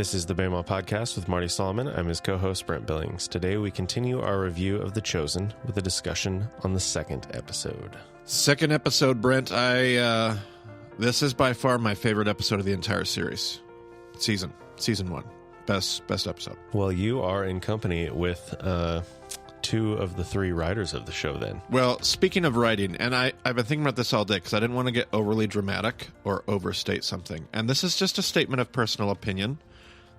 This is the Bama Podcast with Marty Solomon. I'm his co-host, Brent Billings. Today we continue our review of The Chosen with a discussion on the second episode. Second episode, Brent. This is by far my favorite episode of the entire series. Season 1. Best episode. Well, you are in company with two of the three writers of the show then. Well, speaking of writing, and I've been thinking about this all day because I didn't want to get overly dramatic or overstate something. And this is just a statement of personal opinion.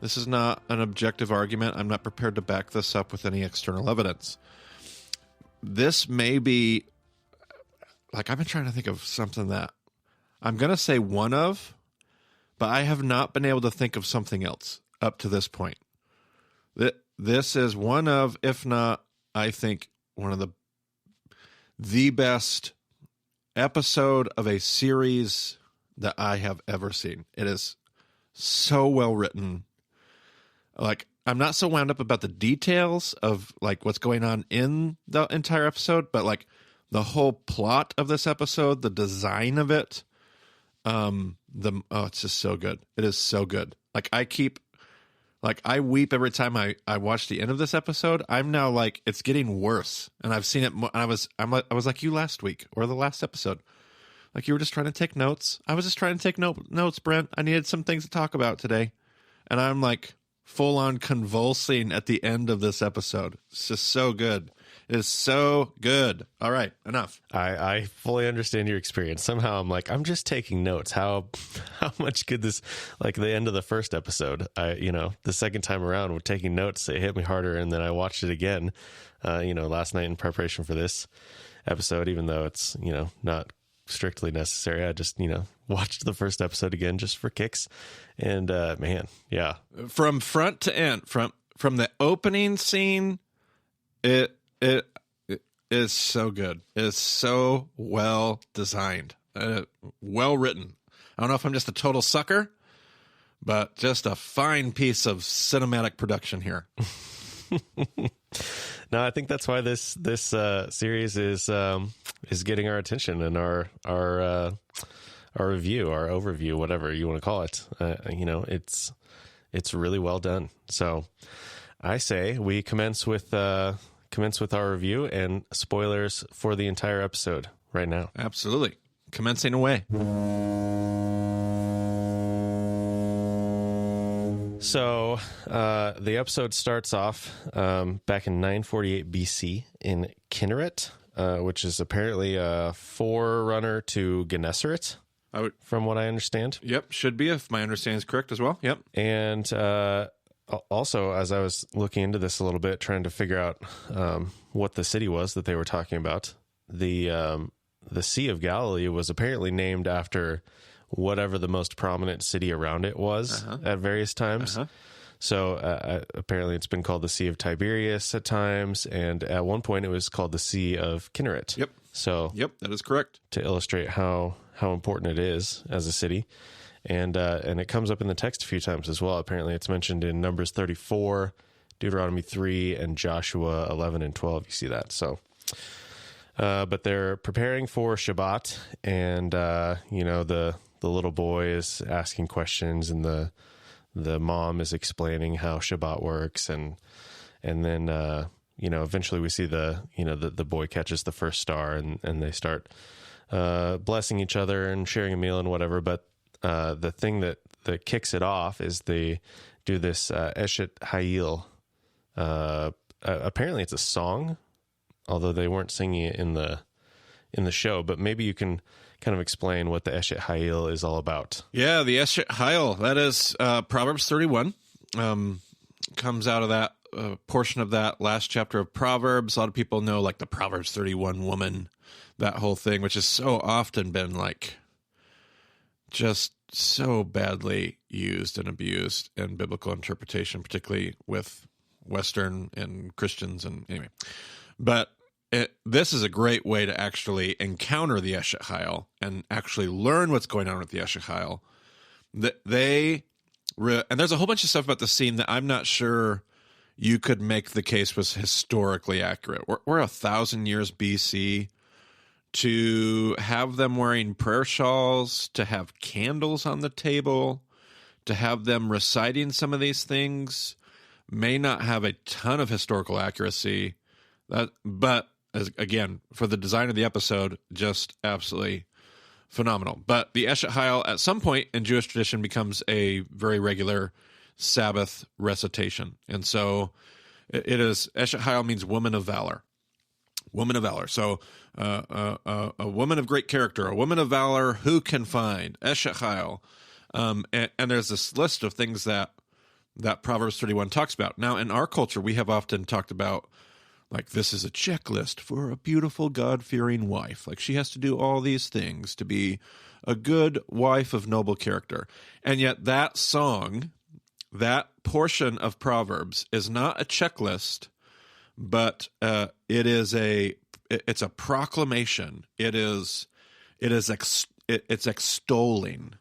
This is not an objective argument. I'm not prepared to back this up with any external evidence. This may be, like, I've been trying to think of something that I'm going to say one of, but I have not been able to think of something else up to this point. This is one of, if not, I think, one of the best episode of a series that I have ever seen. It is so well written. Like, I'm not so wound up about the details of, like, what's going on in the entire episode, but, like, the whole plot of this episode, the design of it, it's just so good. It is so good. Like, I weep every time I watch the end of this episode. I'm now like, it's getting worse, and I've seen it. I was like you last week or the last episode. Like, you were just trying to take notes. I was just trying to take notes, Brent. I needed some things to talk about today, and I'm like full on convulsing at the end of this episode. It's just so good. It is so good. All right, enough. I fully understand your experience. Somehow I'm like, I'm just taking notes. How much could this, like the end of the first episode, the second time around with taking notes, it hit me harder. And then I watched it again, last night in preparation for this episode, even though it's, not strictly necessary. I just, watched the first episode again just for kicks. And man, yeah. From front to end, from the opening scene, it is so good. It is so well designed, well written. I don't know if I'm just a total sucker, but just a fine piece of cinematic production here. No, I think that's why this series is getting our attention and our review, our overview, whatever you want to call it. It's really well done. So I say we commence with our review and spoilers for the entire episode right now. Absolutely. Commencing away. So the episode starts off back in 948 BC in Kinneret, which is apparently a forerunner to Gennesaret, from what I understand. Yep, should be, if my understanding is correct as well. Yep. And also, as I was looking into this a little bit, trying to figure out what the city was that they were talking about, the Sea of Galilee was apparently named after whatever the most prominent city around it was at various times. So apparently it's been called the Sea of Tiberias at times, and at one point it was called the Sea of Kinneret. Yep. So that is correct. To illustrate how important it is as a city. And it comes up in the text a few times as well. Apparently it's mentioned in Numbers 34, Deuteronomy 3, and Joshua 11 and 12. You see that. So, but they're preparing for Shabbat, and, the little boy is asking questions, and the mom is explaining how Shabbat works. And then, eventually we see the boy catches the first star, and they start blessing each other and sharing a meal and whatever. But the thing that kicks it off is they do this Eshet Hayil. Apparently it's a song, although they weren't singing it in the show. But maybe you can kind of explain what the Eshet Hayil is all about. Yeah, the Eshet Hayil, that is Proverbs 31. Comes out of that portion of that last chapter of Proverbs. A lot of people know, like, the Proverbs 31 woman, that whole thing, which has so often been, like, just so badly used and abused in biblical interpretation, particularly with Western and Christians. And anyway, but this is a great way to actually encounter the Eshet Hayil and actually learn what's going on with the Eshet Hayil. And there's a whole bunch of stuff about the scene that I'm not sure you could make the case was historically accurate. We're 1,000 years BC. To have them wearing prayer shawls, to have candles on the table, to have them reciting some of these things may not have a ton of historical accuracy, but again, for the design of the episode, just absolutely phenomenal. But the Eshet Hayal at some point in Jewish tradition becomes a very regular Sabbath recitation. And so it is, Eshet Hayal means woman of valor. Woman of valor. So a woman of great character, a woman of valor, who can find Eshet Hayal. And there's this list of things that Proverbs 31 talks about. Now, in our culture, we have often talked about, like, this is a checklist for a beautiful, God-fearing wife. Like, she has to do all these things to be a good wife of noble character. And yet that song, that portion of Proverbs is not a checklist, but it's a proclamation. It's extolling.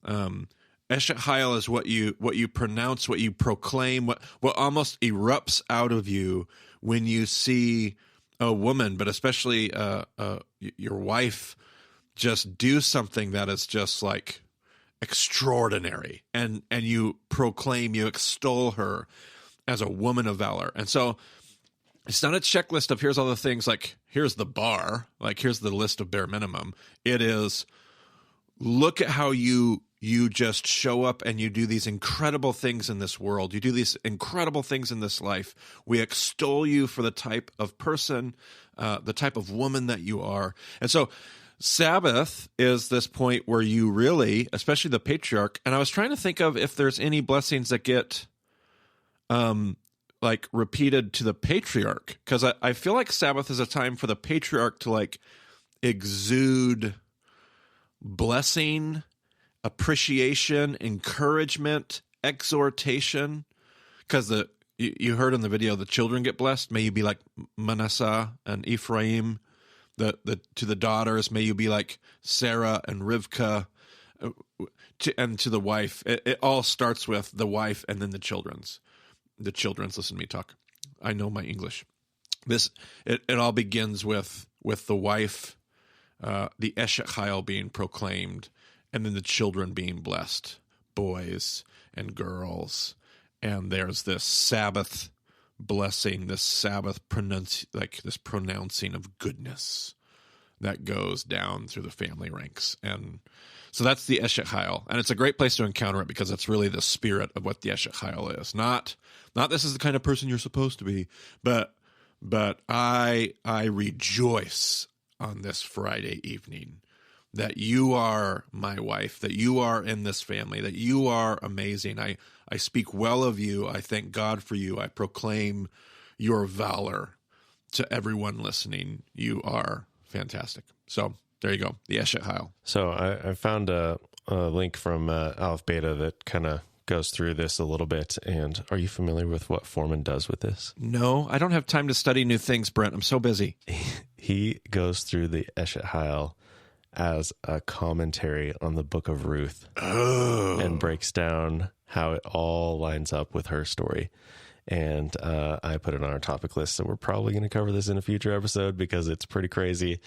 Eshet Hayal is what you pronounce, what you proclaim, what almost erupts out of you when you see a woman, but especially your wife, just do something that is just like extraordinary, and you proclaim, you extol her as a woman of valor. And so it's not a checklist of here's all the things, like here's the bar, like here's the list of bare minimum. It is, look at how you just show up and you do these incredible things in this world. You do these incredible things in this life. We extol you for the type of person, the type of woman that you are. And so Sabbath is this point where you really, especially the patriarch, and I was trying to think of if there's any blessings that get like repeated to the patriarch, because I feel like Sabbath is a time for the patriarch to like exude blessing, appreciation, encouragement, exhortation. Because you heard in the video, the children get blessed. May you be like Manasseh and Ephraim. To the daughters, may you be like Sarah and Rivkah. And to the wife, it all starts with the wife and then the children's. The children's, listen to me talk. I know my English. It all begins with the wife, the Eshet Hayal being proclaimed, and then the children being blessed, boys and girls. And there's this Sabbath blessing, this Sabbath this pronouncing of goodness that goes down through the family ranks. And so that's the Eshet Hayal. And it's a great place to encounter it because it's really the spirit of what the Eshet Hayal is. Not this is the kind of person you're supposed to be, but I rejoice on this Friday evening that you are my wife, that you are in this family, that you are amazing. I speak well of you. I thank God for you. I proclaim your valor to everyone listening. You are fantastic. So there you go, the Eshet Hayal. So I found a link from Aleph Beta that kind of goes through this a little bit. And are you familiar with what Foreman does with this? No, I don't have time to study new things, Brent. I'm so busy. He goes through the Eshet Hayal as a commentary on the book of Ruth and breaks down how it all lines up with her story. And I put it on our topic list, so we're probably going to cover this in a future episode because it's pretty crazy.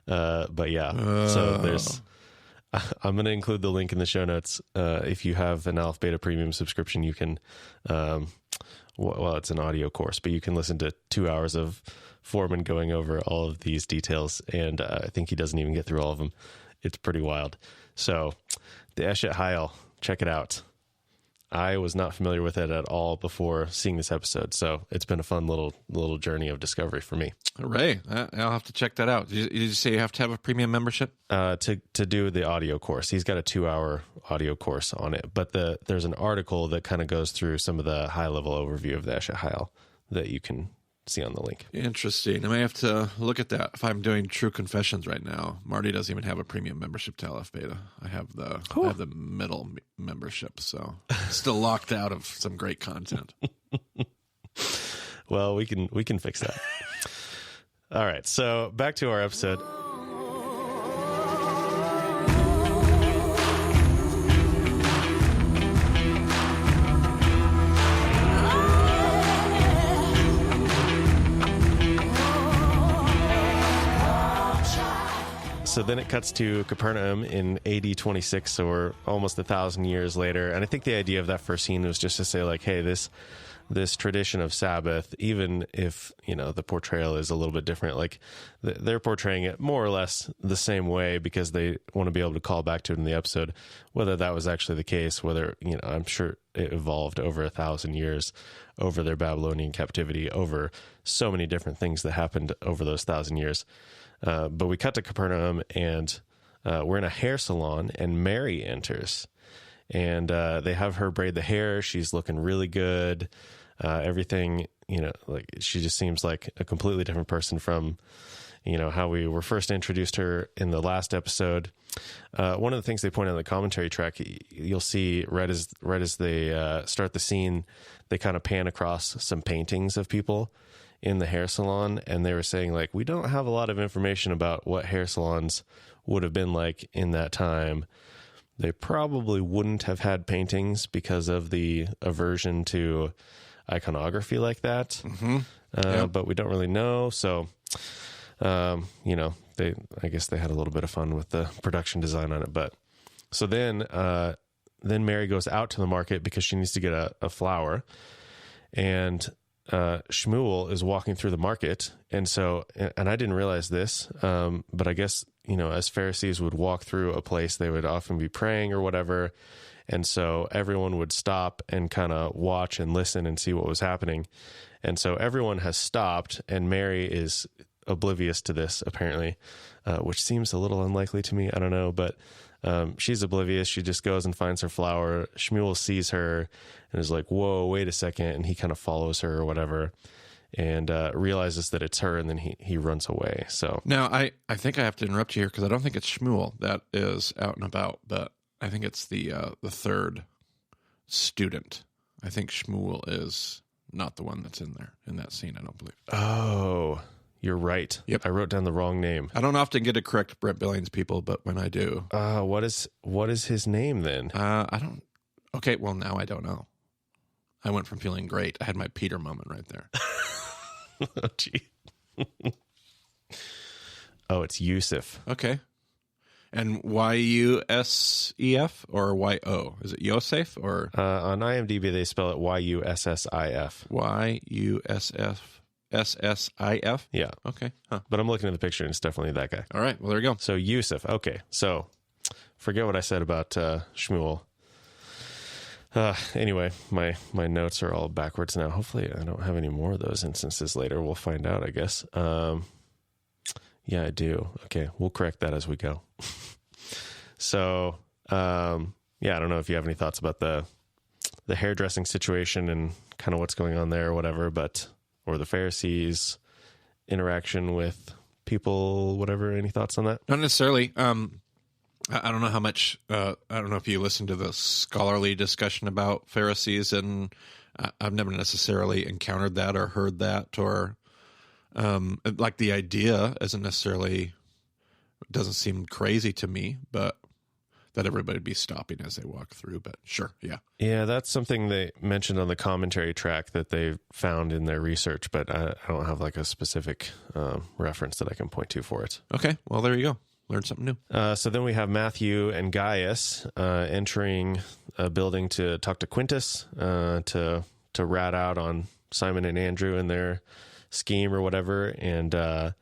But yeah, so there's... I'm going to include the link in the show notes. If you have an Aleph Beta Premium subscription, you can... well, it's an audio course, but you can listen to 2 hours of Foreman going over all of these details, and I think he doesn't even get through all of them. It's pretty wild. So the Eshet Hayal, check it out. I was not familiar with it at all before seeing this episode, so it's been a fun little journey of discovery for me. Hooray. I'll have to check that out. Did you say you have to have a premium membership? To do the audio course. He's got a 2-hour audio course on it, but there's an article that kind of goes through some of the high-level overview of the Eshet Hayal that you can see on the link. Interesting. I may have to look at that if I'm doing True Confessions right now. Marty doesn't even have a premium membership to Aleph Beta. I have the middle membership, so still locked out of some great content. Well, we can fix that. All right, so back to our episode. So then it cuts to Capernaum in AD 26, so we're almost 1,000 years later. And I think the idea of that first scene was just to say, like, hey, this tradition of Sabbath, even if, the portrayal is a little bit different, like they're portraying it more or less the same way because they want to be able to call back to it in the episode. Whether that was actually the case, whether, I'm sure it evolved over 1,000 years over their Babylonian captivity, over so many different things that happened over those 1,000 years. But we cut to Capernaum, and we're in a hair salon, and Mary enters. And they have her braid the hair. She's looking really good. Everything, like she just seems like a completely different person from, how we were first introduced her in the last episode. One of the things they point out in the commentary track, you'll see right as they start the scene, they kind of pan across some paintings of people in the hair salon. And they were saying, like, we don't have a lot of information about what hair salons would have been like in that time. They probably wouldn't have had paintings because of the aversion to iconography like that. Mm-hmm. But we don't really know. So, I guess they had a little bit of fun with the production design on it. But so then Mary goes out to the market because she needs to get a flour, and Shmuel is walking through the market. And so, and I didn't realize this, but I guess, as Pharisees would walk through a place, they would often be praying or whatever. And so everyone would stop and kind of watch and listen and see what was happening. And so everyone has stopped, and Mary is oblivious to this, apparently, which seems a little unlikely to me. I don't know, but she's oblivious. She just goes and finds her flour. Shmuel sees her and is like, whoa, wait a second. And he kind of follows her or whatever, and realizes that it's her, and then he runs away. So now I think I have to interrupt you here because I don't think it's Shmuel that is out and about, but I think it's the third student. I think Shmuel is not the one that's in there in that scene, I don't believe. Oh, you're right. Yep. I wrote down the wrong name. I don't often get to correct Brent Billings people, but when I do. What is his name then? I don't. Okay, well, now I don't know. I went from feeling great. I had my Peter moment right there. Oh, gee. Oh, it's Yusuf. Okay. And Y-U-S-E-F or Y-O? Is it Yosef or? On IMDb, they spell it Y-U-S-S-I-F. Y-U-S-F-S-S-I-F? Yeah. Okay. Huh. But I'm looking at the picture, and it's definitely that guy. All right. Well, there you go. So Yusuf. Okay. So forget what I said about Shmuel. Anyway, my notes are all backwards now. Hopefully I don't have any more of those instances later. We'll find out, I guess. Yeah, I do. Okay, we'll correct that as we go. So, I don't know if you have any thoughts about the hairdressing situation and kind of what's going on there or whatever, or the Pharisees' interaction with people, whatever. Any thoughts on that? Not necessarily. I don't know how much, I don't know if you listened to the scholarly discussion about Pharisees, and I've never necessarily encountered that or heard that, or like the idea doesn't seem crazy to me, but that everybody would be stopping as they walk through, but sure. Yeah. Yeah. That's something they mentioned on the commentary track that they found in their research, but I don't have like a specific reference that I can point to for it. Okay. Well, there you go. Learn something new. So then we have Matthew and Gaius entering a building to talk to Quintus, to rat out on Simon and Andrew and their scheme or whatever. And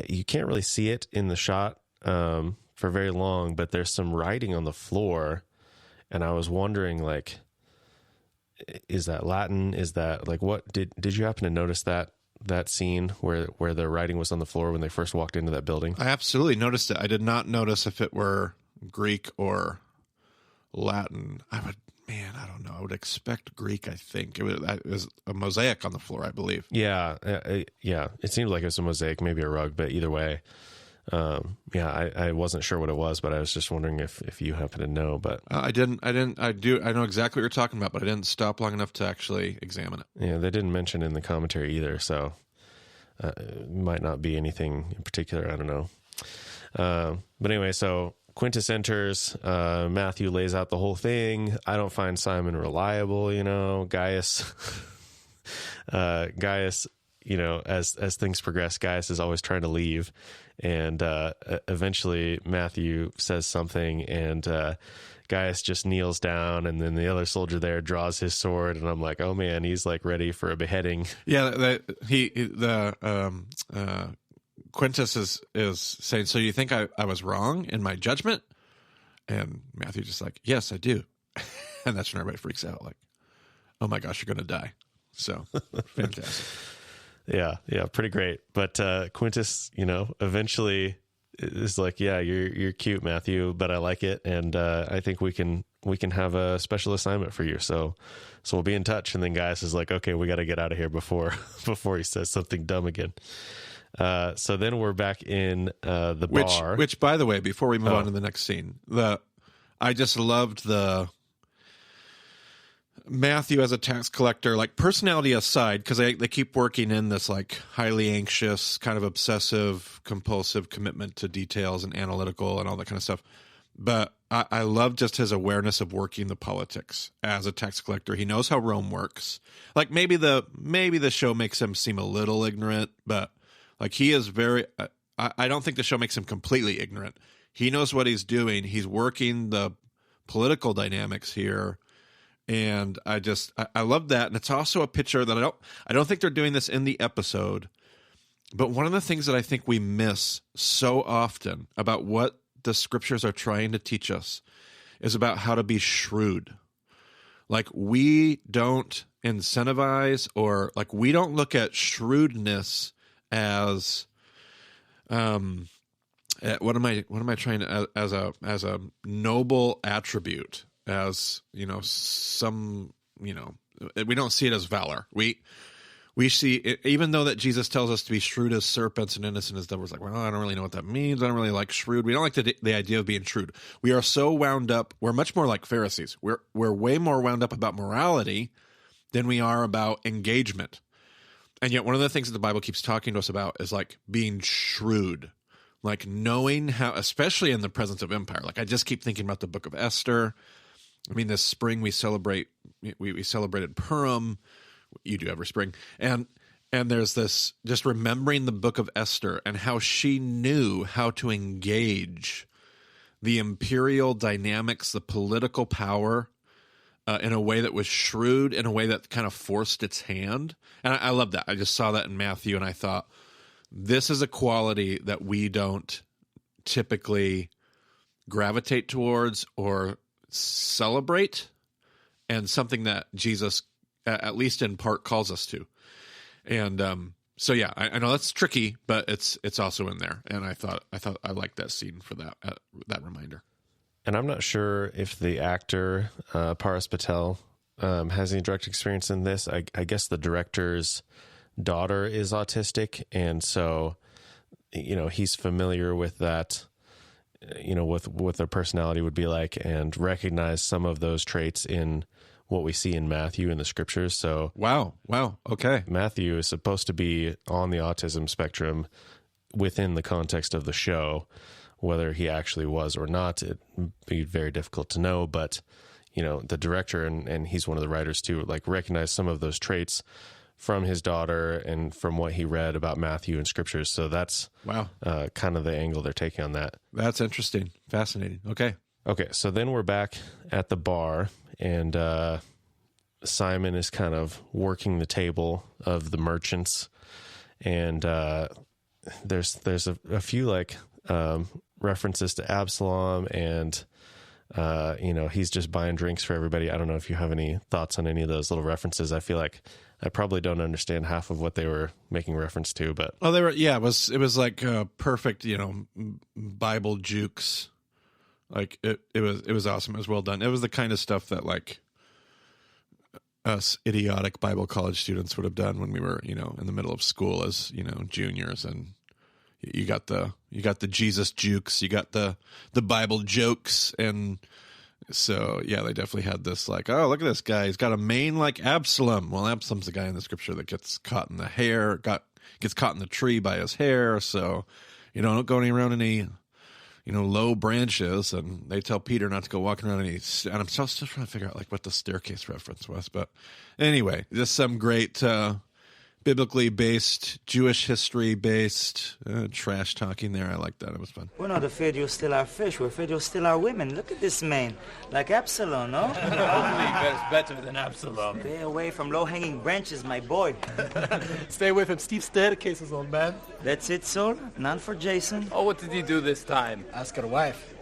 you can't really see it in the shot for very long, but there's some writing on the floor. And I was wondering, like, is that Latin? Is that like, what did you happen to notice that scene where the writing was on the floor when they first walked into that building? I absolutely noticed it. I did not notice if it were Greek or Latin. I don't know. I would expect Greek, I think. It was a mosaic on the floor, I believe. Yeah. It seemed like it was a mosaic, maybe a rug, but either way. I wasn't sure what it was, but I was just wondering if you happen to know. But I know exactly what you're talking about, but I didn't stop long enough to actually examine it. Yeah, they didn't mention in the commentary either, so it might not be anything in particular. I don't know. But anyway, so Quintus enters. Matthew lays out the whole thing. I don't find Simon reliable. Gaius as things progress, Gaius is always trying to leave, and eventually Matthew says something, and Gaius just kneels down, and then the other soldier there draws his sword, and I'm like, oh man, he's like ready for a beheading. Yeah, Quintus is saying, so you think I was wrong in my judgment? And Matthew just like, yes, I do. And that's when everybody freaks out, like, oh my gosh, you're going to die. So fantastic. Yeah, pretty great. But Quintus, eventually is like, yeah, you're cute, Matthew, but I like it, and I think we can have a special assignment for you. So we'll be in touch. And then Gaius is like, okay, we got to get out of here before he says something dumb again. So then we're back in the bar. Which, by the way, before we move on to the next scene, I just loved the Matthew as a tax collector, like personality aside, because they keep working in this like highly anxious, kind of obsessive, compulsive commitment to details and analytical and all that kind of stuff. But I love just his awareness of working the politics as a tax collector. He knows how Rome works. Like maybe the show makes him seem a little ignorant, but like he is very. I don't think the show makes him completely ignorant. He knows what he's doing. He's working the political dynamics here. And I love that. And it's also a picture that I don't think they're doing this in the episode, but one of the things that I think we miss so often about what the scriptures are trying to teach us is about how to be shrewd. Like we don't incentivize, or like we don't look at shrewdness as what am I trying to, as a noble attribute. As we don't see it as valor. We see it, even though that Jesus tells us to be shrewd as serpents and innocent as devils. Like, well, I don't really know what that means. I don't really like shrewd. We don't like the idea of being shrewd. We are so wound up. We're much more like Pharisees. We're way more wound up about morality than we are about engagement. And yet, one of the things that the Bible keeps talking to us about is like being shrewd, like knowing how, especially in the presence of empire. Like I just keep thinking about the book of Esther. I mean, this spring we celebrated Purim. You do every spring. And there's this, just remembering the book of Esther and how she knew how to engage the imperial dynamics, the political power in a way that was shrewd, in a way that kind of forced its hand. And I love that. I just saw that in Matthew and I thought, this is a quality that we don't typically gravitate towards or celebrate, and something that Jesus, at least in part, calls us to. And so yeah, I know that's tricky, but it's also in there. And I thought I liked that scene for that reminder. And I'm not sure if the actor Paras Patel has any direct experience in this. I guess the director's daughter is autistic, and so he's familiar with that. What their personality would be like, and recognize some of those traits in what we see in Matthew in the scriptures. So wow. Okay. Matthew is supposed to be on the autism spectrum within the context of the show. Whether he actually was or not, it'd be very difficult to know, but the director, and he's one of the writers too, like recognize some of those traits from his daughter and from what he read about Matthew in scriptures. So that's kind of the angle they're taking on that. That's interesting. Fascinating. Okay. So then we're back at the bar, and Simon is kind of working the table of the merchants. And there's a few like references to Absalom, and he's just buying drinks for everybody. I don't know if you have any thoughts on any of those little references. I feel like I probably don't understand half of what they were making reference to, but it was like perfect, Bible jukes. Like it was awesome. It was well done. It was the kind of stuff that like us idiotic Bible college students would have done when we were, in the middle of school as, juniors. And you got the Jesus jukes, you got the Bible jokes. And so, yeah, they definitely had this like, oh, look at this guy. He's got a mane like Absalom. Well, Absalom's the guy in the scripture that gets caught in the hair, gets caught in the tree by his hair. So, don't go around any, low branches. And they tell Peter not to go walking around any. And I'm still trying to figure out like what the staircase reference was. But anyway, just some great biblically based, Jewish history based, trash talking there. I like that. It was fun. We're not afraid you'll steal our fish. We're afraid you'll steal our women. Look at this man. Like Absalom, no? Hopefully better than Absalom. Stay away from low-hanging branches, my boy. Stay away from steep staircases, old man. That's it, Sol? None for Jason? Oh, what did he do this time? Ask her wife.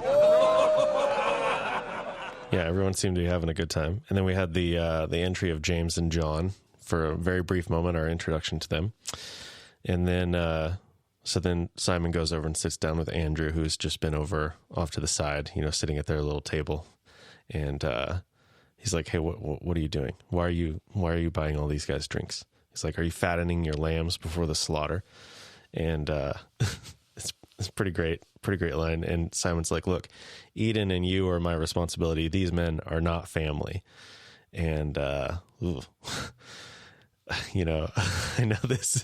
Yeah, everyone seemed to be having a good time. And then we had the entry of James and John for a very brief moment, our introduction to them. And then, so then Simon goes over and sits down with Andrew, who's just been off to the side, sitting at their little table. And he's like, "Hey, what are you doing? Why are you buying all these guys drinks?" He's like, "Are you fattening your lambs before the slaughter?" And it's pretty great line. And Simon's like, "Look, Eden and you are my responsibility. These men are not family." And I know this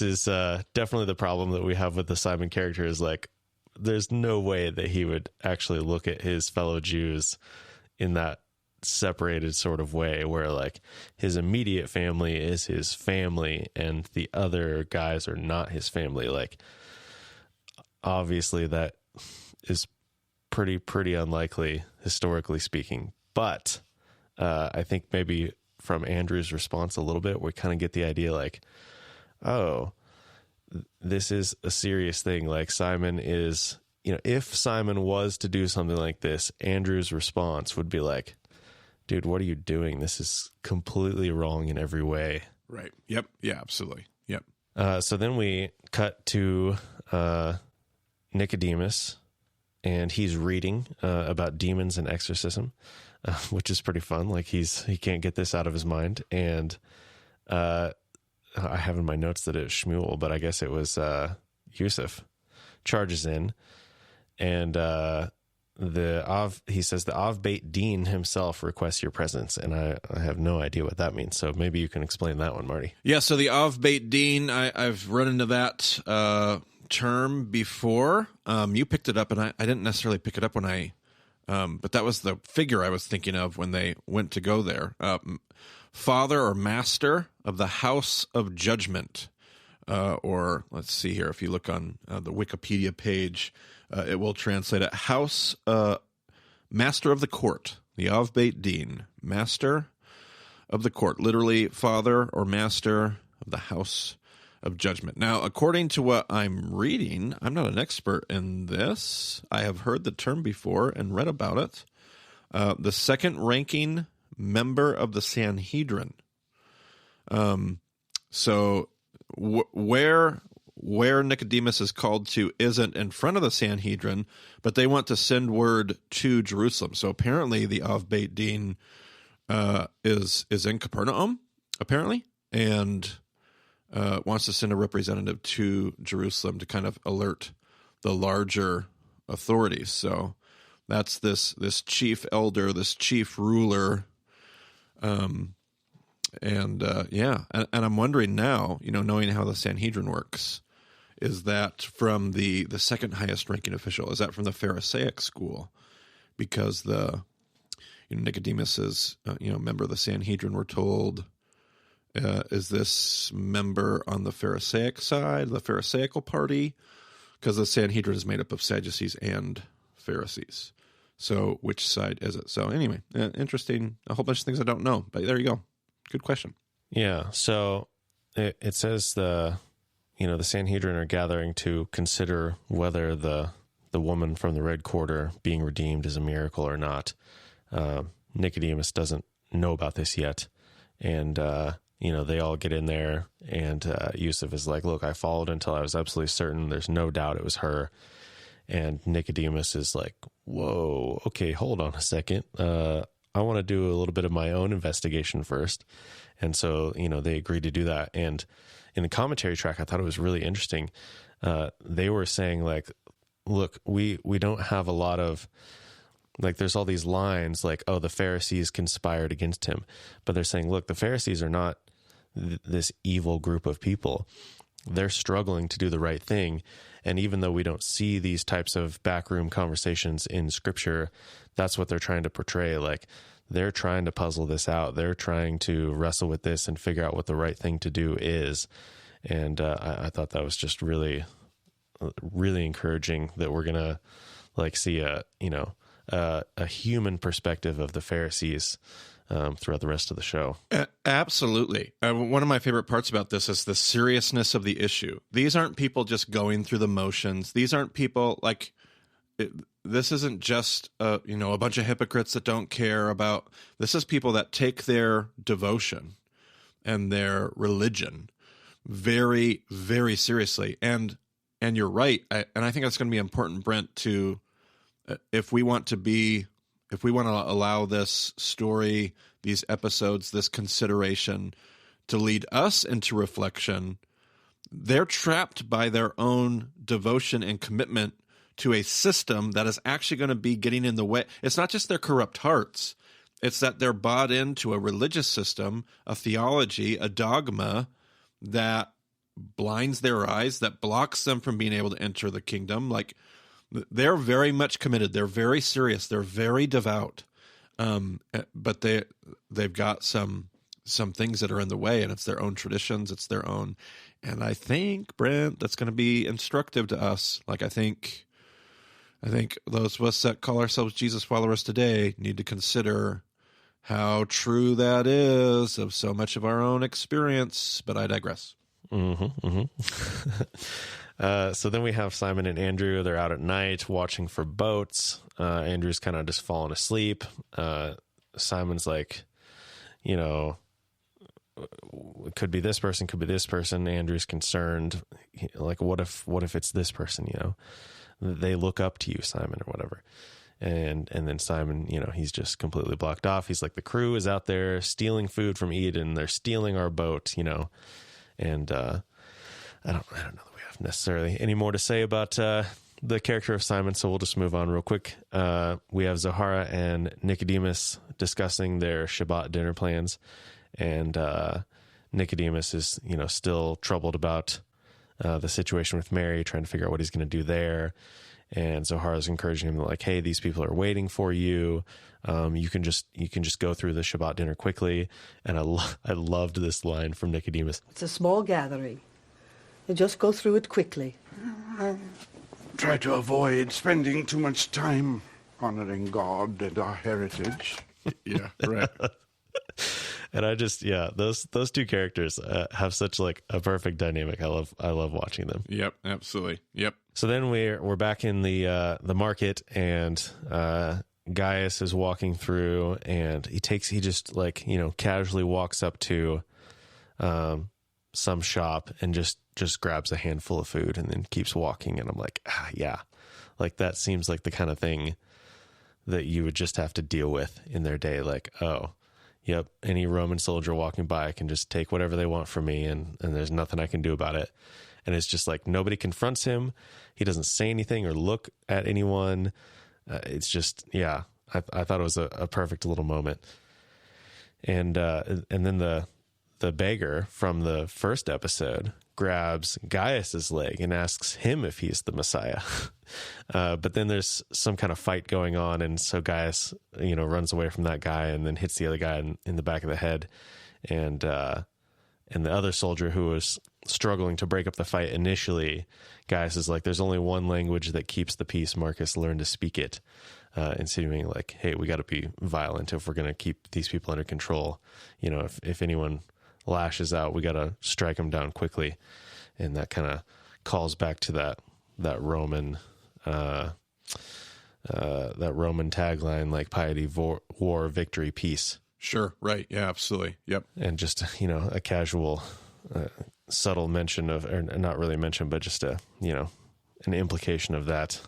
is definitely the problem that we have with the Simon character is like, there's no way that he would actually look at his fellow Jews in that separated sort of way where like his immediate family is his family and the other guys are not his family. Like, obviously that is pretty unlikely historically speaking, but I think maybe from Andrew's response a little bit, we kind of get the idea like, oh, this is a serious thing. Like Simon is, if Simon was to do something like this, Andrew's response would be like, "Dude, what are you doing? This is completely wrong in every way." Right. Yep. Yeah, absolutely. Yep. So then we cut to Nicodemus, and he's reading about demons and exorcism, which is pretty fun. Like he can't get this out of his mind. And I have in my notes that it's Shmuel, but I guess it was Yusuf charges in, and he says the Av Beit Din himself requests your presence, and I have no idea what that means. So maybe you can explain that one, Marty. Yeah. So the Av Beit Din, I've run into that term before. You picked it up, and I didn't necessarily pick it up when but that was the figure I was thinking of when they went to go there. Father or master of the house of judgment. Or let's see here. If you look on the Wikipedia page, it will translate it master of the court. The Av Beit Din, master of the court. Literally, father or master of the house of judgment. Now, according to what I'm reading, I'm not an expert in this. I have heard the term before and read about it. The second ranking member of the Sanhedrin. So where Nicodemus is called to isn't in front of the Sanhedrin, but they want to send word to Jerusalem. So apparently the Av Beit Din is in Capernaum, apparently, and wants to send a representative to Jerusalem to kind of alert the larger authorities. So that's this chief elder, this chief ruler. And I'm wondering now, knowing how the Sanhedrin works, is that from the second highest ranking official? Is that from the Pharisaic school? Because Nicodemus is, member of the Sanhedrin, we're told. Is this member on the Pharisaic side, the Pharisaical party? Because the Sanhedrin is made up of Sadducees and Pharisees. So which side is it? So anyway, interesting. A whole bunch of things I don't know, but there you go. Good question. Yeah. So it says the Sanhedrin are gathering to consider whether the woman from the red quarter being redeemed is a miracle or not. Nicodemus doesn't know about this yet. And, they all get in there, and Yusuf is like, "Look, I followed until I was absolutely certain. There's no doubt it was her." And Nicodemus is like, "Whoa, okay, hold on a second. I want to do a little bit of my own investigation first." And so, they agreed to do that. And in the commentary track, I thought it was really interesting. They were saying like, look, we don't have a lot of, like, there's all these lines like, oh, the Pharisees conspired against him. But they're saying, look, the Pharisees are not this evil group of people. They're struggling to do the right thing. And even though we don't see these types of backroom conversations in Scripture, that's what they're trying to portray. Like, they're trying to puzzle this out. They're trying to wrestle with this and figure out what the right thing to do is. And I thought that was just really, really encouraging that we're gonna like see a human perspective of the Pharisees throughout the rest of the show. Absolutely. One of my favorite parts about this is the seriousness of the issue. These aren't people just going through the motions. These aren't people like this isn't just a bunch of hypocrites that don't care about. This is people that take their devotion and their religion very, very seriously. And you're right. And I think that's going to be important, Brent, to if we want to allow this story, these episodes, this consideration to lead us into reflection, they're trapped by their own devotion and commitment to a system that is actually going to be getting in the way. It's not just their corrupt hearts. It's that they're bought into a religious system, a theology, a dogma that blinds their eyes, that blocks them from being able to enter the kingdom. Like, they're very much committed. They're very serious. They're very devout. But they've got some things that are in the way, and it's their own traditions. It's their own. And I think, Brent, that's going to be instructive to us. Like, I think those of us that call ourselves Jesus followers today need to consider how true that is of so much of our own experience. But I digress. Mm-hmm, mm-hmm. So then we have Simon and Andrew. They're out at night watching for boats. Andrew's kind of just falling asleep. Simon's like, could be this person, could be this person. Andrew's concerned. Like, what if it's this person, They look up to you, Simon, or whatever. And then Simon, he's just completely blocked off. He's like, the crew is out there stealing food from Eden. They're stealing our boat, And I don't know that we have necessarily any more to say about the character of Simon, so we'll just move on real quick. We have Zohara and Nicodemus discussing their Shabbat dinner plans, and Nicodemus is, still troubled about the situation with Mary, trying to figure out what he's going to do there. And Zohara's encouraging him, like, hey, these people are waiting for you. You can just go through the Shabbat dinner quickly. And I loved this line from Nicodemus. It's a small gathering. You just go through it quickly. Try to avoid spending too much time honoring God and our heritage. Yeah, right. And I just, those two characters have such like a perfect dynamic. I love watching them. Yep, absolutely. Yep. So then we're back in the market, and Gaius is walking through, and he just like, casually walks up to some shop and just grabs a handful of food and then keeps walking. And I'm like, yeah, like that seems like the kind of thing that you would just have to deal with in their day. Like, oh, yep, any Roman soldier walking by can just take whatever they want from me, and there's nothing I can do about it. And it's just like nobody confronts him. He doesn't say anything or look at anyone. It's just, I thought it was a perfect little moment. And then the beggar from the first episode grabs Gaius's leg and asks him if he's the Messiah. But then there's some kind of fight going on, and so Gaius, runs away from that guy and then hits the other guy in the back of the head. And the other soldier who was struggling to break up the fight initially, Gaius is like, there's only one language that keeps the peace, Marcus, learn to speak it. Insinuating like, hey, we got to be violent if we're going to keep these people under control. If anyone lashes out, we got to strike them down quickly. And that kind of calls back to that Roman tagline, like piety, war, victory, peace. Sure. Right. Yeah, absolutely. Yep. And just, a casual, subtle mention of, or not really mention, but just an implication of that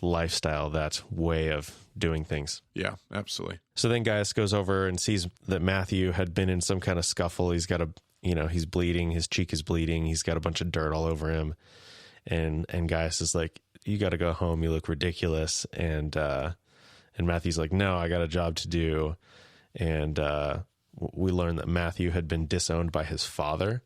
lifestyle, that way of doing things. Yeah, absolutely. So then Gaius goes over and sees that Matthew had been in some kind of scuffle. He's got he's bleeding. His cheek is bleeding. He's got a bunch of dirt all over him. And Gaius is like, you got to go home. You look ridiculous. And Matthew's like, no, I got a job to do. And we learn that Matthew had been disowned by his father.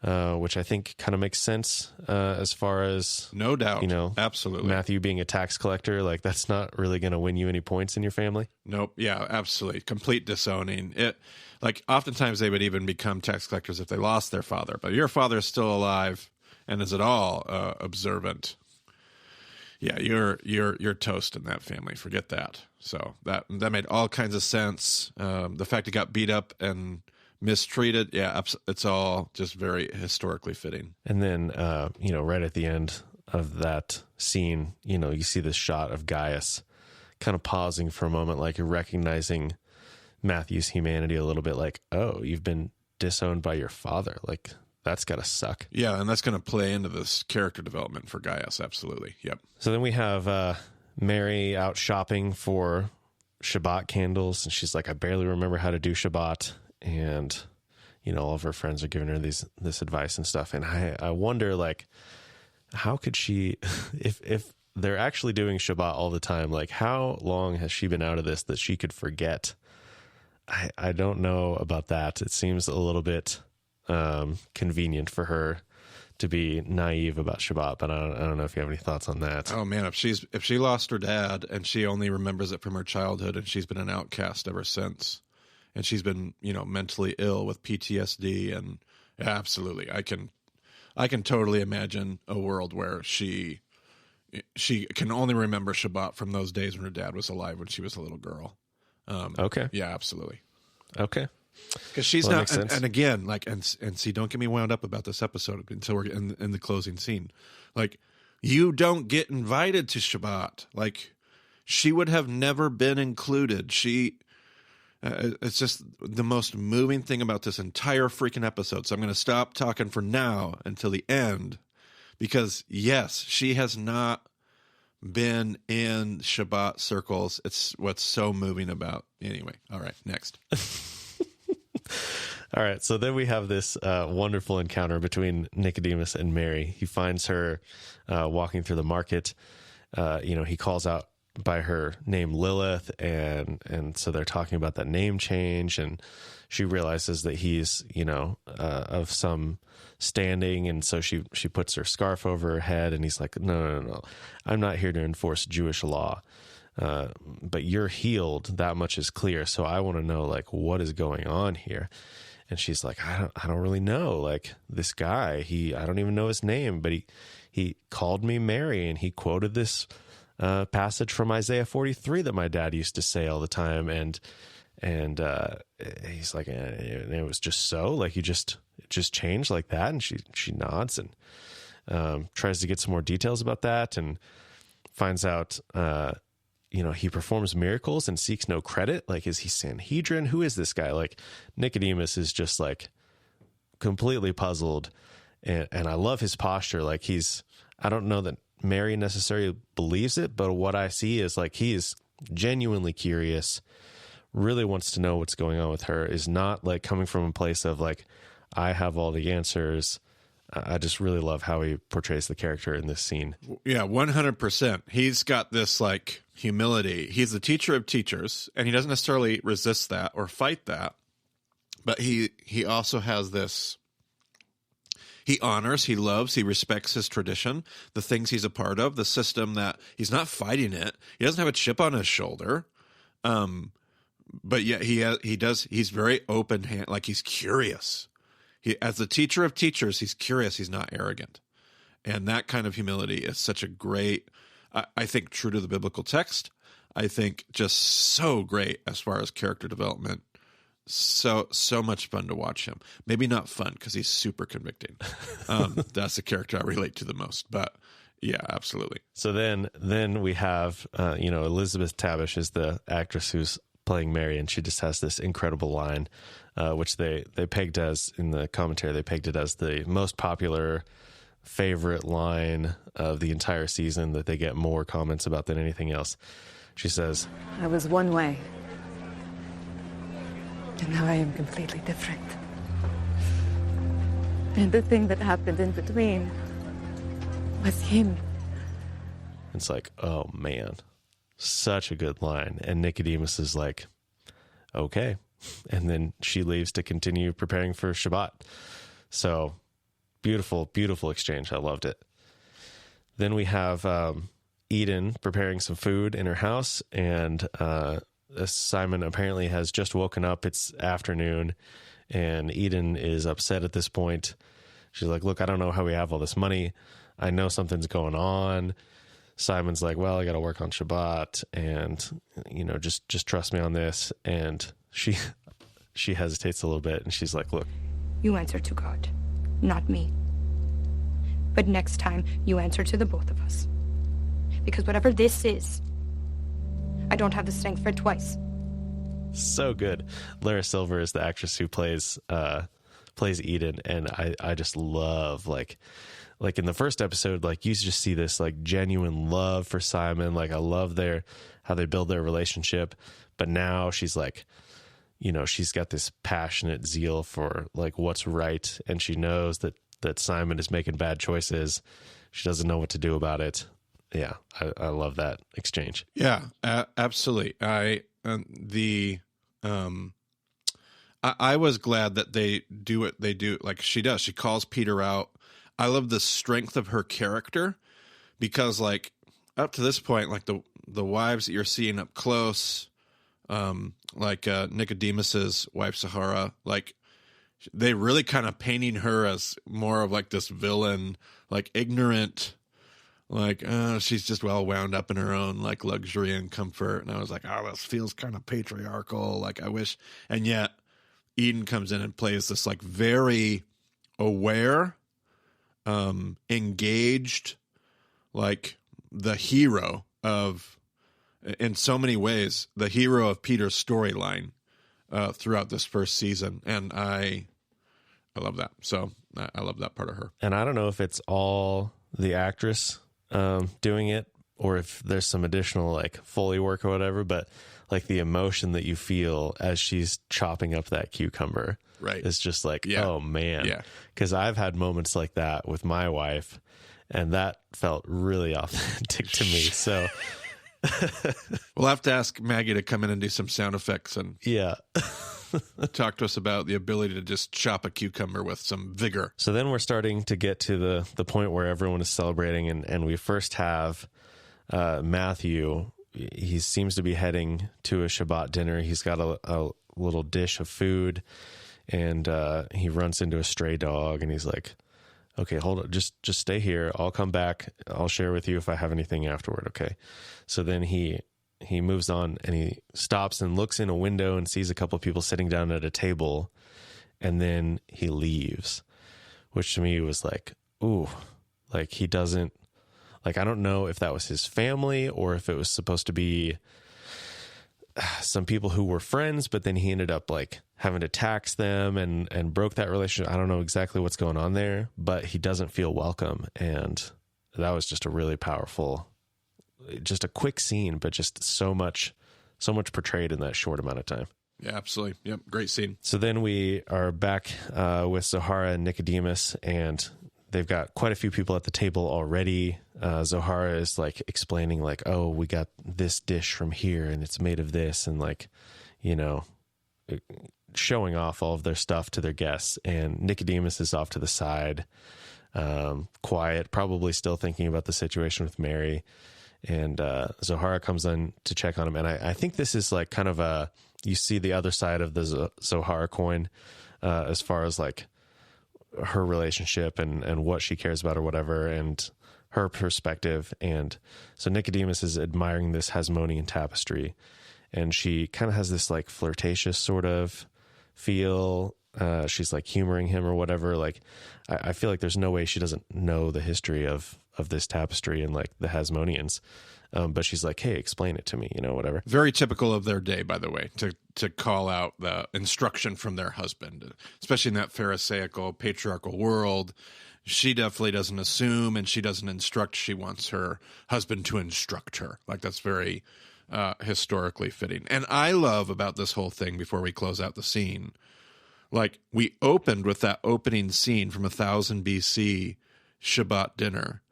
which I think kind of makes sense as far as, No doubt. absolutely. Absolutely. Matthew being a tax collector, like that's not really going to win you any points in your family. Nope. Yeah, absolutely. Complete disowning. It, like, oftentimes they would even become tax collectors if they lost their father, but your father is still alive and is at all observant. Yeah, you're toast in that family. Forget that. So that made all kinds of sense. The fact he got beat up and mistreated, yeah, it's all just very historically fitting. And then, right at the end of that scene, you see this shot of Gaius kind of pausing for a moment, like recognizing Matthew's humanity a little bit, like, oh, you've been disowned by your father. Like, that's got to suck. Yeah, and that's going to play into this character development for Gaius, absolutely. Yep. So then we have Mary out shopping for Shabbat candles, and she's like, I barely remember how to do Shabbat. And, all of her friends are giving her this advice and stuff. And I wonder, like, how could she, if they're actually doing Shabbat all the time, like, how long has she been out of this that she could forget? I don't know about that. It seems a little bit convenient for her to be naive about Shabbat, but I don't know if you have any thoughts on that. Oh man, if she lost her dad and she only remembers it from her childhood and she's been an outcast ever since, and she's been, mentally ill with PTSD, and absolutely, I can totally imagine a world where she can only remember Shabbat from those days when her dad was alive when she was a little girl. Okay. Yeah, absolutely. Okay. Because she's Well, not, that makes sense. and again, like, and see, don't get me wound up about this episode until we're in the closing scene. Like, you don't get invited to Shabbat. Like, she would have never been included. It's just the most moving thing about this entire freaking episode. So I'm going to stop talking for now until the end, because yes, she has not been in Shabbat circles. It's what's so moving about. Anyway, all right, next. All right, so then we have this wonderful encounter between Nicodemus and Mary. He finds her walking through the market. He calls out by her name Lilith, and so they're talking about that name change, and she realizes that he's of some standing, and so she puts her scarf over her head, and he's like, no, I'm not here to enforce Jewish law, but you're healed, that much is clear, so I want to know, like, what is going on here. And she's like, I don't really know, like, this guy, I don't even know his name, but he called me Mary, and he quoted this passage from Isaiah 43 that my dad used to say all the time, and he's like, and it was just so, like, it just changed like that. And she nods and tries to get some more details about that, and finds out he performs miracles and seeks no credit. Like, is he Sanhedrin? Who is this guy? Like, Nicodemus is just like completely puzzled, and I love his posture. Like, I don't know that Mary necessarily believes it, but what I see is, like, he is genuinely curious, really wants to know what's going on with her, is not like coming from a place of like, I have all the answers. I just really love how he portrays the character in this scene. Yeah, 100%. He's got this like humility. He's the teacher of teachers, and he doesn't necessarily resist that or fight that, but he also has this. He honors, he loves, he respects his tradition, the things he's a part of, the system that he's not fighting it. He doesn't have a chip on his shoulder. But yet he's very open, like, he's curious. As the teacher of teachers, he's curious, he's not arrogant. And that kind of humility is such a great, I think, true to the biblical text. I think just so great as far as character development. So much fun to watch him. Maybe not fun because he's super convicting. That's the character I relate to the most. But yeah, absolutely. So then we have, Elizabeth Tabish is the actress who's playing Mary, and she just has this incredible line, which they pegged as, in the commentary, they pegged it as the most popular favorite line of the entire season, that they get more comments about than anything else. She says, I was one way, and now I am completely different. And the thing that happened in between was him. It's like, oh man, such a good line. And Nicodemus is like, okay. And then she leaves to continue preparing for Shabbat. So Beautiful, beautiful exchange. I loved it. Then we have Eden preparing some food in her house, and Simon apparently has just woken up. It's afternoon, and Eden is upset at this point. She's like, look, I don't know how we have all this money. I know something's going on. Simon's like, well, I got to work on Shabbat, and, you know, just trust me on this. And she hesitates a little bit, and she's like, look. You answer to God, not me. But next time, you answer to the both of us. Because whatever this is, I don't have the strength for it twice. So good. Lara Silver is the actress who plays Eden, and I just love, like in the first episode, like, you just see this, like, genuine love for Simon. Like, I love how they build their relationship. But now she's like, you know, she's got this passionate zeal for, like, what's right, and she knows that Simon is making bad choices. She doesn't know what to do about it. Yeah, I love that exchange. Yeah, absolutely. I was glad that they do what they do. Like, she does. She calls Peter out. I love the strength of her character, because, like, up to this point, like, the wives that you're seeing up close, like Nicodemus's wife Sahara, like, they really kind of painting her as more of, like, this villain, like, ignorant, like, she's just well wound up in her own, like, luxury and comfort. And I was like, oh, this feels kind of patriarchal. Like, I wish. And yet Eden comes in and plays this, like, very aware, engaged, like, the hero of, in so many ways, the hero of Peter's storyline throughout this first season. And I love that. So I love that part of her. And I don't know if it's all the actress doing it, or if there's some additional, like, Foley work or whatever, but, like, the emotion that you feel as she's chopping up that cucumber, right, is just like, yeah. Oh man. Yeah. Because I've had moments like that with my wife, and that felt really authentic to me. So we'll have to ask Maggie to come in and do some sound effects and yeah. talk to us about the ability to just chop a cucumber with some vigor. So then we're starting to get to the point where everyone is celebrating, and we first have Matthew. He seems to be heading to a Shabbat dinner. He's got a little dish of food, and he runs into a stray dog, and he's like, okay, hold on, just stay here. I'll come back. I'll share with you if I have anything afterward. Okay. So then he moves on, and he stops and looks in a window and sees a couple of people sitting down at a table, and then he leaves, which to me was like, ooh, like, he doesn't, like, I don't know if that was his family or if it was supposed to be some people who were friends, but then he ended up, like, having to tax them and broke that relationship. I don't know exactly what's going on there, but he doesn't feel welcome. And that was just a really powerful, just a quick scene, but just so much portrayed in that short amount of time. Yeah, absolutely. Yep. Great scene. So then we are back with Zohara and Nicodemus, and they've got quite a few people at the table already. Zohara is, like, explaining, like, oh, we got this dish from here and it's made of this, and, like, you know, showing off all of their stuff to their guests. And Nicodemus is off to the side, quiet, probably still thinking about the situation with Mary. And Zohara comes in to check on him. And I think this is, like, kind of you see the other side of the Zohara coin as far as, like, her relationship and what she cares about or whatever, and her perspective. And so Nicodemus is admiring this Hasmonean tapestry, and she kind of has this, like, flirtatious sort of feel. She's, like, humoring him or whatever. Like, I feel like there's no way she doesn't know the history of this tapestry and, like, the Hasmoneans. But she's like, hey, explain it to me, you know, whatever. Very typical of their day, by the way, to call out the instruction from their husband, especially in that Pharisaical, patriarchal world. She definitely doesn't assume, and she doesn't instruct. She wants her husband to instruct her. Like, that's very historically fitting. And I love about this whole thing, before we close out the scene, like, we opened with that opening scene from 1000 BC Shabbat dinner.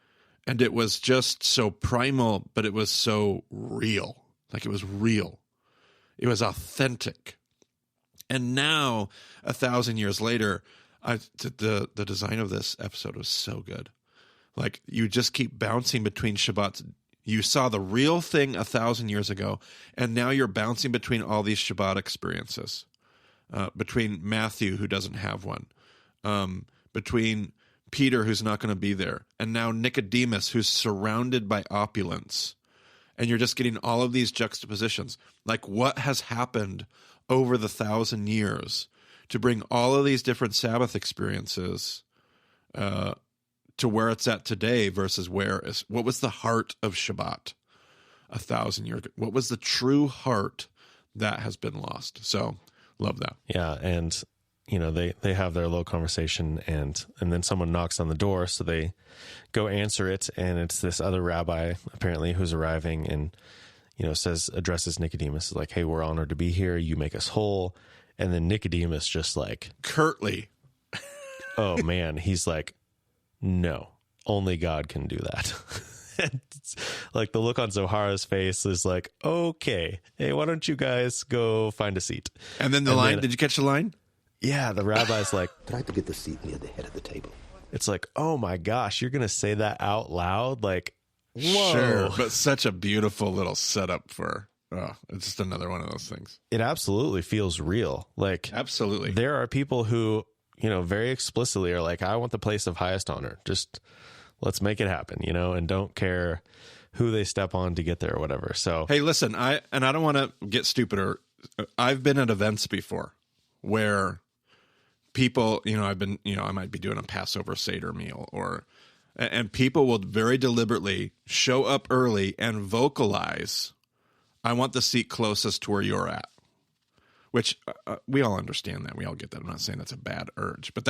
And it was just so primal, but it was so real. Like, it was real. It was authentic. And now, 1,000 years later, The design of this episode was so good. Like, you just keep bouncing between Shabbats. You saw the real thing 1,000 years ago, and now you're bouncing between all these Shabbat experiences. Between Matthew, who doesn't have one. Between Peter, who's not going to be there. And now Nicodemus, who's surrounded by opulence. And you're just getting all of these juxtapositions. Like, what has happened over the 1,000 years to bring all of these different Sabbath experiences to where it's at today versus what was the heart of Shabbat 1,000 years ago? What was the true heart that has been lost? So, love that. Yeah, and they have their little conversation, and then someone knocks on the door, so they go answer it, and it's this other rabbi apparently who's arriving, and addresses Nicodemus like, "Hey, we're honored to be here. You make us whole." And then Nicodemus just like curtly, oh man, he's like, "No, only God can do that." Like, the look on Zohara's face is like, "Okay, hey, why don't you guys go find a seat?" And then the line, did you catch the line? Yeah, the rabbi's like, "Try to get the seat near the head of the table." It's like, oh my gosh, you're going to say that out loud? Like, whoa. Sure, but such a beautiful little setup for, it's just another one of those things. It absolutely feels real. Like, absolutely. There are people who, very explicitly are like, I want the place of highest honor. Just let's make it happen, and don't care who they step on to get there or whatever. So, hey, listen, I don't want to get stupid, I've been at events before where people, I might be doing a Passover Seder meal, and people will very deliberately show up early and vocalize, "I want the seat closest to where you're at," which we all understand that. We all get that. I'm not saying that's a bad urge, but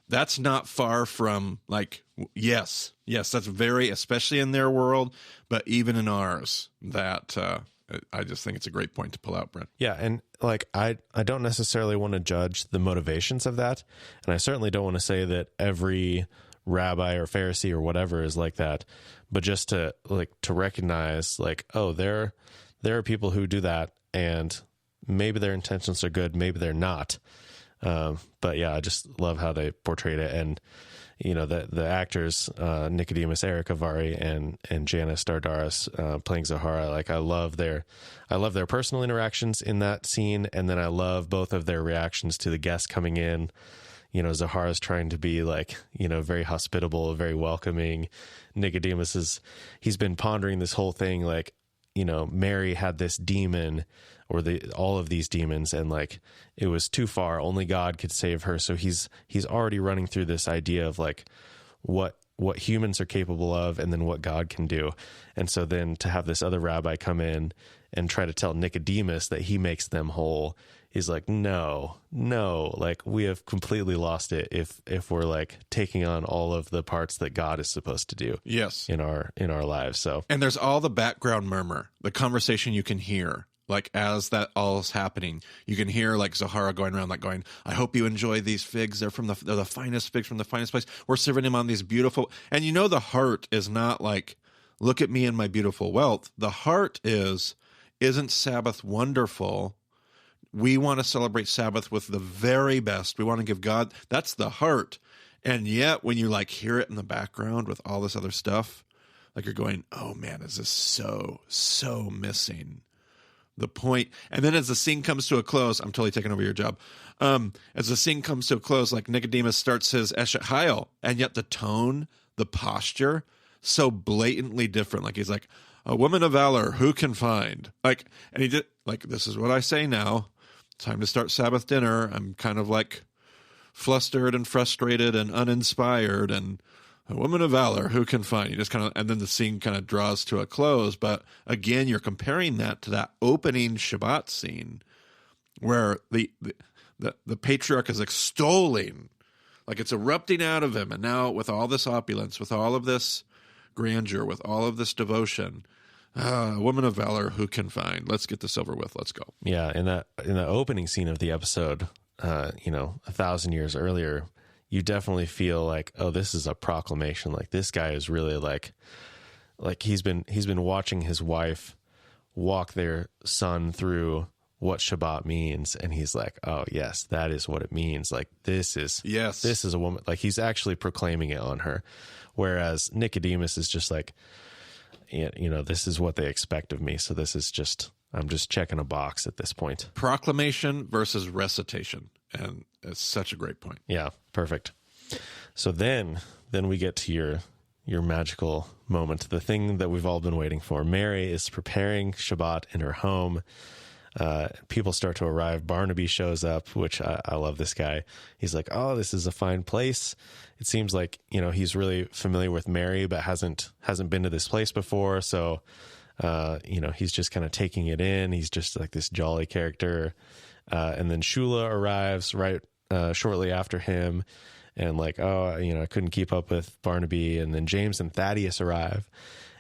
that's not far from like, yes, that's very, especially in their world, but even in ours, that, I just think it's a great point to pull out, Brent. Yeah, and like I don't necessarily want to judge the motivations of that, and I certainly don't want to say that every rabbi or Pharisee or whatever is like that, but just to recognize like, oh, there are people who do that, and maybe their intentions are good, maybe they're not. But yeah, I just love how they portrayed it, and the actors, Nicodemus, Eric Avari, and Janice Dardaris playing Zohara. Like, I love their personal interactions in that scene, and then I love both of their reactions to the guests coming in. Zohara's trying to be like, very hospitable, very welcoming. Nicodemus he's been pondering this whole thing, like, Mary had this demon, or all of these demons, and like, it was too far. Only God could save her. So he's already running through this idea of like what humans are capable of, and then what God can do. And so then to have this other rabbi come in and try to tell Nicodemus that he makes them whole is like, no, like, we have completely lost it if we're like taking on all of the parts that God is supposed to do. Yes. In our lives. So, and there's all the background murmur, the conversation you can hear. Like, as that all is happening, you can hear like Zohara going around, like going, "I hope you enjoy these figs. They're the finest figs from the finest place. We're serving them on these beautiful." And the heart is not like, "Look at me and my beautiful wealth." The heart isn't Sabbath wonderful? We want to celebrate Sabbath with the very best. We want to give God, that's the heart. And yet when you like hear it in the background with all this other stuff, like, you're going, "Oh man, is this so missing the point?" And then as the scene comes to a close, I'm totally taking over your job. As the scene comes to a close, like, Nicodemus starts his Eshet Hayel, and yet the tone, the posture, so blatantly different. Like, he's like, "A woman of valor, who can find?" Like, and he did like, "This is what I say now. Time to start Sabbath dinner. I'm kind of like flustered and frustrated and uninspired, and a woman of valor, who can find?" You just kind of, and then the scene kind of draws to a close. But again, you're comparing that to that opening Shabbat scene where the patriarch is extolling, like, it's erupting out of him. And now with all this opulence, with all of this grandeur, with all of this devotion, a woman of valor, who can find? Let's get this over with. Let's go. Yeah. In the opening scene of the episode, 1,000 years earlier, you definitely feel like, oh, this is a proclamation. Like, this guy is really like he's been watching his wife walk their son through what Shabbat means, and he's like, oh yes, that is what it means. Like this is a woman. Like he's actually proclaiming it on her, whereas Nicodemus is just like, this is what they expect of me. So this is just, I'm just checking a box at this point. Proclamation versus recitation, and it's such a great point. Yeah, perfect. So then we get to your magical moment, the thing that we've all been waiting for. Mary is preparing Shabbat in her home. People start to arrive. Barnaby shows up, which I love this guy. He's like, oh, this is a fine place. It seems like, he's really familiar with Mary, but hasn't been to this place before. So, he's just kind of taking it in. He's just like this jolly character. And then Shula arrives right shortly after him. And like, oh, I couldn't keep up with Barnaby. And then James and Thaddeus arrive.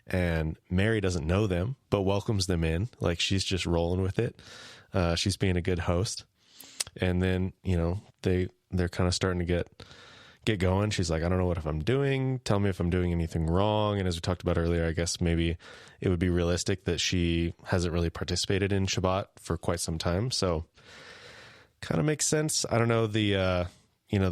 And Mary doesn't know them, but welcomes them in. Like she's just rolling with it. She's being a good host. And then, they're kind of starting to get going. She's like, I don't know what I'm doing. Tell me if I'm doing anything wrong. And as we talked about earlier, I guess maybe it would be realistic that she hasn't really participated in Shabbat for quite some time. So kind of makes sense. I don't know, the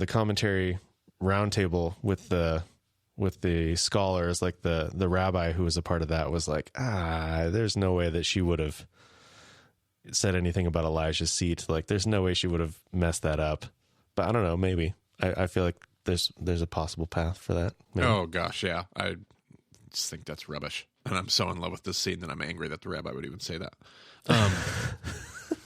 commentary roundtable with the scholars, like the rabbi who was a part of that was like, there's no way that she would have said anything about Elijah's seat. Like there's no way she would have messed that up. But I don't know, maybe. I feel like there's a possible path for that. Maybe. Oh gosh, yeah. I just think that's rubbish. And I'm so in love with this scene that I'm angry that the rabbi would even say that.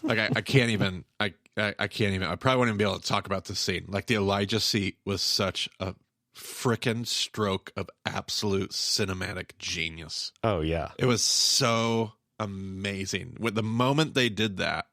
Like I can't even, I probably wouldn't even be able to talk about this scene. Like the Elijah seat was such a frickin' stroke of absolute cinematic genius. Oh yeah. It was so amazing. With the moment they did that,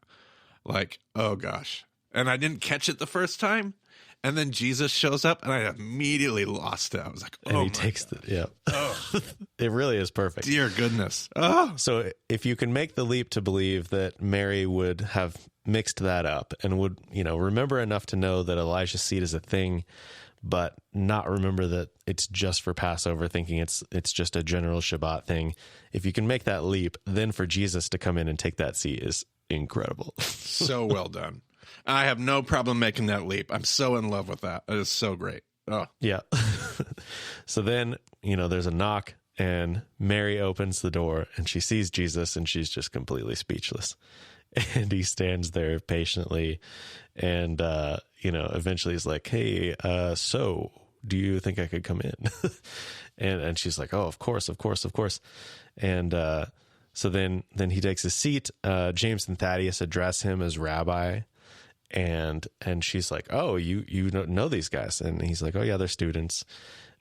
like, oh gosh. And I didn't catch it the first time. And then Jesus shows up and I immediately lost it. I was like, oh, and he takes God. Yeah. Oh. It really is perfect. Dear goodness. Oh. So if you can make the leap to believe that Mary would have mixed that up and would, remember enough to know that Elijah's seat is a thing, but not remember that it's just for Passover, thinking it's just a general Shabbat thing. If you can make that leap, then for Jesus to come in and take that seat is incredible. So well done. I have no problem making that leap. I'm so in love with that. It is so great. Oh. Yeah. So then, there's a knock and Mary opens the door and she sees Jesus and she's just completely speechless. And he stands there patiently and, eventually he's like, hey, so do you think I could come in? and she's like, oh, of course. And so then he takes his seat. James and Thaddeus address him as rabbi. And she's like, oh, you know these guys. And he's like, oh yeah, they're students.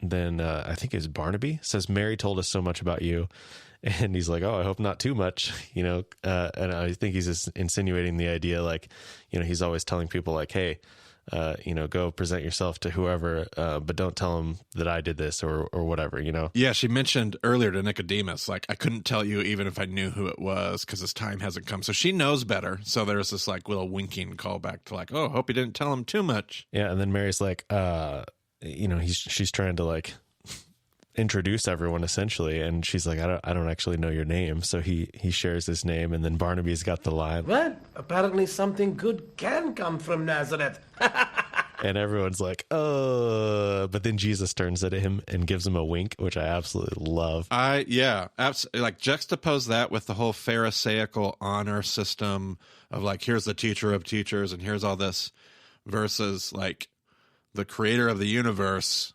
And then I think it's Barnaby says, Mary told us so much about you. And he's like, oh, I hope not too much, and I think he's just insinuating the idea, like, he's always telling people like, hey, go present yourself to whoever, but don't tell them that I did this or whatever, Yeah, she mentioned earlier to Nicodemus, like, I couldn't tell you even if I knew who it was because his time hasn't come. So she knows better. So there's this like little winking callback to like, oh, hope you didn't tell him too much. Yeah, and then Mary's like, she's trying to like introduce everyone essentially, and she's like, I don't actually know your name. So he shares his name, and then Barnaby's got the line, well, apparently something good can come from Nazareth. And everyone's like, but then Jesus turns at him and gives him a wink, which I absolutely love. Absolutely. Like juxtapose that with the whole Pharisaical honor system of like, here's the teacher of teachers and here's all this, versus like the creator of the universe.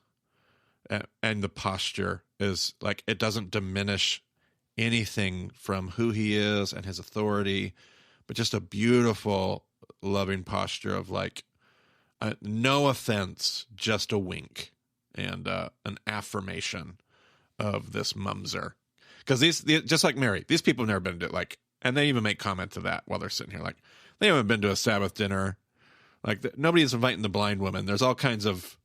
And the posture is like, it doesn't diminish anything from who he is and his authority, but just a beautiful, loving posture of like, no offense, just a wink and an affirmation of this mumser. Because just like Mary, these people have never been to like, and they even make comment to that while they're sitting here. Like, they haven't been to a Sabbath dinner. Like, nobody's inviting the blind woman. There's all kinds of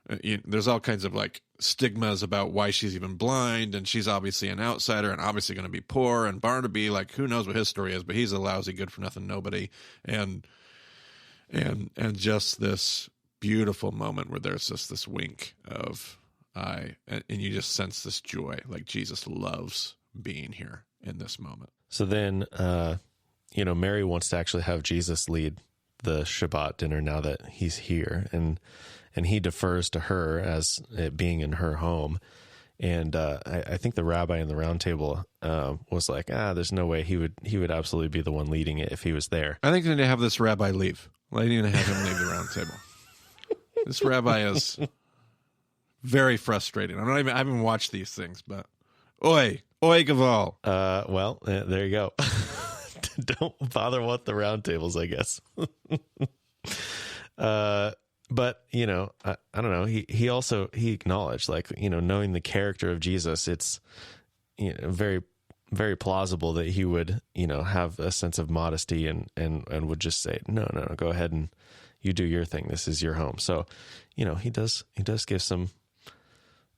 like stigmas about why she's even blind, and she's obviously an outsider and obviously going to be poor. And Barnaby, like, who knows what his story is, but he's a lousy, good for nothing nobody. And just this beautiful moment where there's just this wink of and you just sense this joy, like Jesus loves being here in this moment. So then, Mary wants to actually have Jesus lead the Shabbat dinner now that he's here, and he defers to her as it being in her home. And I think the rabbi in the round table was like, there's no way he would absolutely be the one leading it if he was there. I think they need to have this rabbi leave. I need to have him leave the round table. This rabbi is very frustrating. I haven't watched these things, but oi Gaval. Well, there you go. Don't bother with the round tables, I guess. But, I don't know. He also acknowledged, knowing the character of Jesus, it's, very, very plausible that he would, have a sense of modesty and would just say, no, go ahead and you do your thing. This is your home. So, he does give some,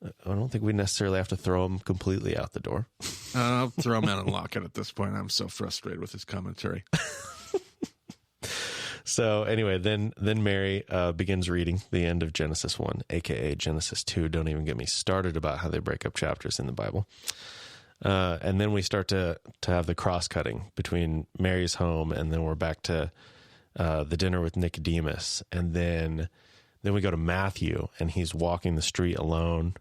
I don't think we necessarily have to throw him completely out the door. I'll throw him out and lock it at this point. I'm so frustrated with his commentary. So anyway, then Mary begins reading the end of Genesis 1, a.k.a. Genesis 2. Don't even get me started about how they break up chapters in the Bible. And then we start to have the cross-cutting between Mary's home, and then we're back to the dinner with Nicodemus. And then we go to Matthew, and he's walking the street alone,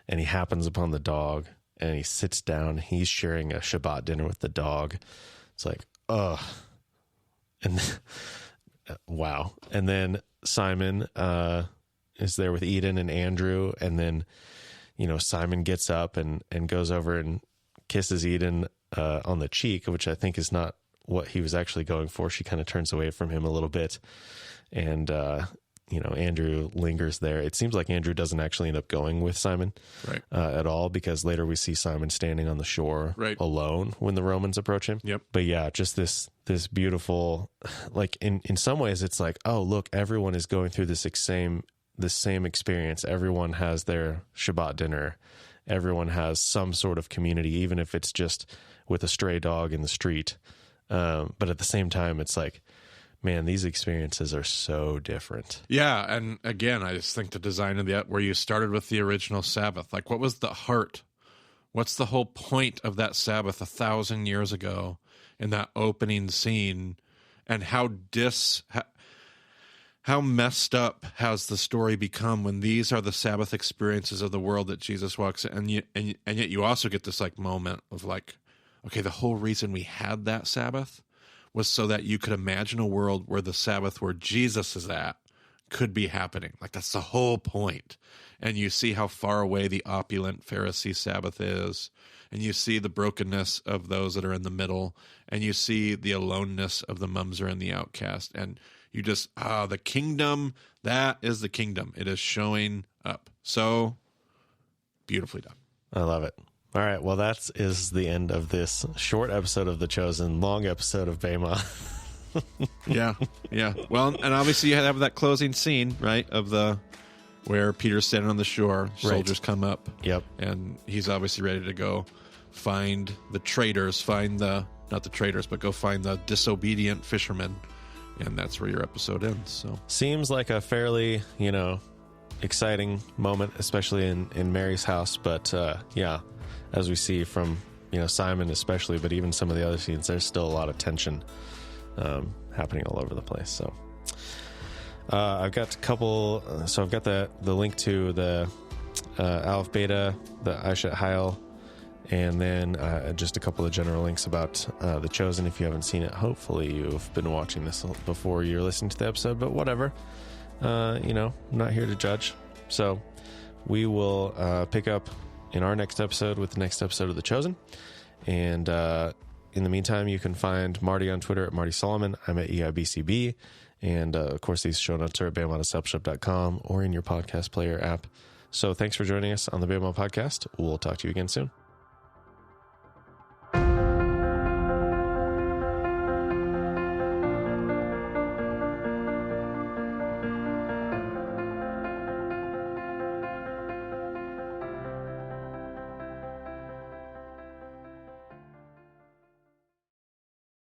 and he happens upon the dog, and he sits down. He's sharing a Shabbat dinner with the dog. It's like, ugh. And wow. And then Simon is there with Eden and Andrew, and then Simon gets up and goes over and kisses Eden on the cheek, which I think is not what he was actually going for. She kind of turns away from him a little bit, and Andrew lingers there. It seems like Andrew doesn't actually end up going with Simon at all, because later we see Simon standing on the shore alone when the Romans approach him. Yep. But yeah, just this beautiful, in some ways it's like, oh, look, everyone is going through this same experience. Everyone has their Shabbat dinner. Everyone has some sort of community, even if it's just with a stray dog in the street. But at the same time, it's like, man, these experiences are so different. Yeah, and again, I just think the design of where you started with the original Sabbath, what was the heart? What's the whole point of that Sabbath 1,000 years ago in that opening scene? And how messed up has the story become when these are the Sabbath experiences of the world that Jesus walks in? And yet you also get this moment of okay, the whole reason we had that Sabbath was so that you could imagine a world where the Sabbath where Jesus is at could be happening. That's the whole point. And you see how far away the opulent Pharisee Sabbath is, and you see the brokenness of those that are in the middle, and you see the aloneness of the mumser and the outcast, and you just, the kingdom, that is the kingdom. It is showing up. So beautifully done. I love it. All right, well, that is the end of this short episode of The Chosen, long episode of Bema. Yeah. Well, and obviously you have that closing scene, right, of where Peter's standing on the shore, soldiers come up. Yep. And he's obviously ready to go find the traitors, not the traitors, but go find the disobedient fishermen. And that's where your episode ends. So seems like a fairly, exciting moment, especially in Mary's house. But yeah, as we see from Simon especially, but even some of the other scenes, there's still a lot of tension happening all over the place. So I've got a couple. So I've got the link to the Aleph Beta, the Aishat Hayel, and then just a couple of general links about The Chosen. If you haven't seen it, hopefully you've been watching this before you're listening to the episode, but whatever. I'm not here to judge. So we will pick up in our next episode with the next episode of The Chosen. And in the meantime, you can find Marty on Twitter at Marty Solomon. I'm at EIBCB. And of course, these show notes are at BamaTheSelfShop.com or in your podcast player app. So thanks for joining us on the Bama Podcast. We'll talk to you again soon.